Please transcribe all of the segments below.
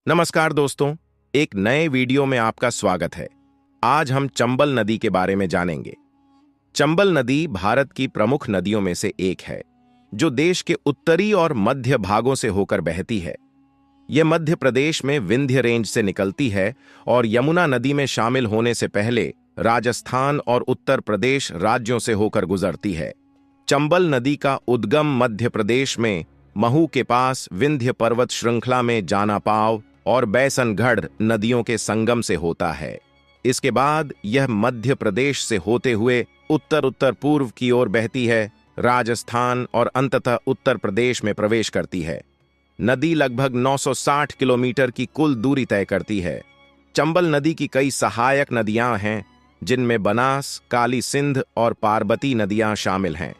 नमस्कार दोस्तों, एक नए वीडियो में आपका स्वागत है। आज हम चंबल नदी के बारे में जानेंगे। चंबल नदी भारत की प्रमुख नदियों में से एक है, जो देश के उत्तरी और मध्य भागों से होकर बहती है। यह मध्य प्रदेश में विंध्य रेंज से निकलती है और यमुना नदी में शामिल होने से पहले राजस्थान और उत्तर प्रदेश राज्यों से होकर गुजरती है। चंबल नदी का उद्गम मध्य प्रदेश में महू के पास विंध्य पर्वत श्रृंखला में जानापाव और बैसनगढ़ नदियों के संगम से होता है। इसके बाद यह मध्य प्रदेश से होते हुए उत्तर उत्तर पूर्व की ओर बहती है, राजस्थान और अंततः उत्तर प्रदेश में प्रवेश करती है। नदी लगभग 960 किलोमीटर की कुल दूरी तय करती है। चंबल नदी की कई सहायक नदियां हैं, जिनमें बनास, काली सिंध और पार्वती नदियां शामिल हैं।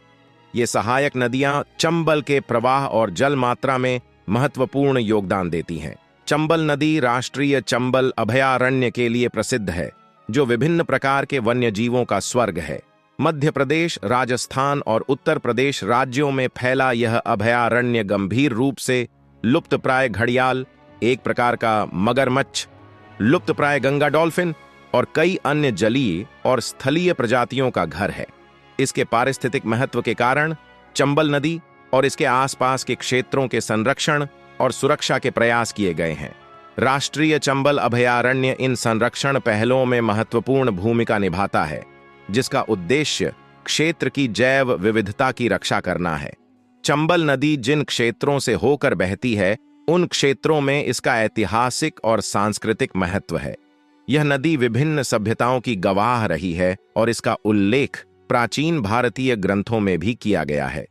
ये सहायक नदियां चंबल के प्रवाह और जल मात्रा में महत्वपूर्ण योगदान देती हैं। चंबल नदी राष्ट्रीय चंबल अभयारण्य के लिए प्रसिद्ध है, जो विभिन्न प्रकार के वन्य जीवों का स्वर्ग है। मध्य प्रदेश, राजस्थान और उत्तर प्रदेश राज्यों में फैला यह अभयारण्य गंभीर रूप से लुप्तप्राय घड़ियाल, एक प्रकार का मगरमच्छ, लुप्तप्राय गंगा डॉल्फिन और कई अन्य जलीय और स्थलीय प्रजातियों का घर है। इसके पारिस्थितिक महत्व के कारण चंबल नदी और इसके आसपास के क्षेत्रों के संरक्षण और सुरक्षा के प्रयास किए गए हैं। राष्ट्रीय चंबल अभयारण्य इन संरक्षण पहलों में महत्वपूर्ण भूमिका निभाता है, जिसका उद्देश्य क्षेत्र की जैव विविधता की रक्षा करना है। चंबल नदी जिन क्षेत्रों से होकर बहती है, उन क्षेत्रों में इसका ऐतिहासिक और सांस्कृतिक महत्व है। यह नदी विभिन्न सभ्यताओं की गवाह रही है और इसका उल्लेख प्राचीन भारतीय ग्रंथों में भी किया गया है।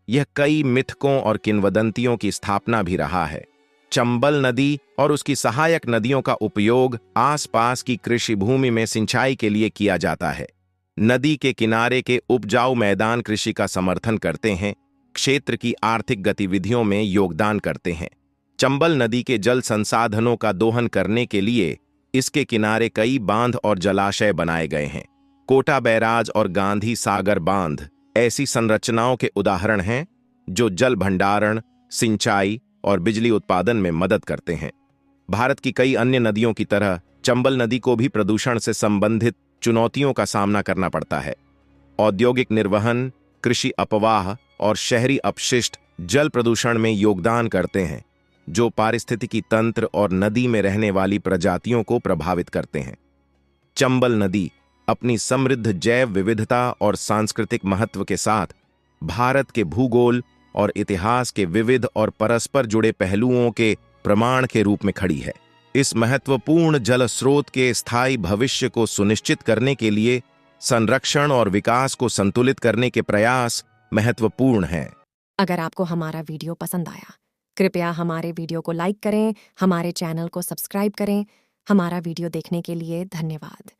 यह कई मिथकों और किंवदंतियों की स्थापना भी रहा है। चंबल नदी और उसकी सहायक नदियों का उपयोग आसपास की कृषि भूमि में सिंचाई के लिए किया जाता है। नदी के किनारे के उपजाऊ मैदान कृषि का समर्थन करते हैं, क्षेत्र की आर्थिक गतिविधियों में योगदान करते हैं। चंबल नदी के जल संसाधनों का दोहन करने के लिए इसके किनारे कई बांध और जलाशय बनाए गए हैं। कोटा बैराज और गांधी सागर बांध ऐसी संरचनाओं के उदाहरण हैं, जो जल भंडारण, सिंचाई और बिजली उत्पादन में मदद करते हैं। भारत की कई अन्य नदियों की तरह चंबल नदी को भी प्रदूषण से संबंधित चुनौतियों का सामना करना पड़ता है। औद्योगिक निर्वहन, कृषि अपवाह और शहरी अपशिष्ट जल प्रदूषण में योगदान करते हैं, जो पारिस्थितिकी तंत्र और नदी में रहने वाली प्रजातियों को प्रभावित करते हैं। चंबल नदी अपनी समृद्ध जैव विविधता और सांस्कृतिक महत्व के साथ भारत के भूगोल और इतिहास के विविध और परस्पर जुड़े पहलुओं के प्रमाण के रूप में खड़ी है। इस महत्वपूर्ण जल स्रोत के स्थायी भविष्य को सुनिश्चित करने के लिए संरक्षण और विकास को संतुलित करने के प्रयास महत्वपूर्ण हैं। अगर आपको हमारा वीडियो पसंद आया, कृपया हमारे वीडियो को लाइक करें, हमारे चैनल को सब्सक्राइब करें। हमारा वीडियो देखने के लिए धन्यवाद।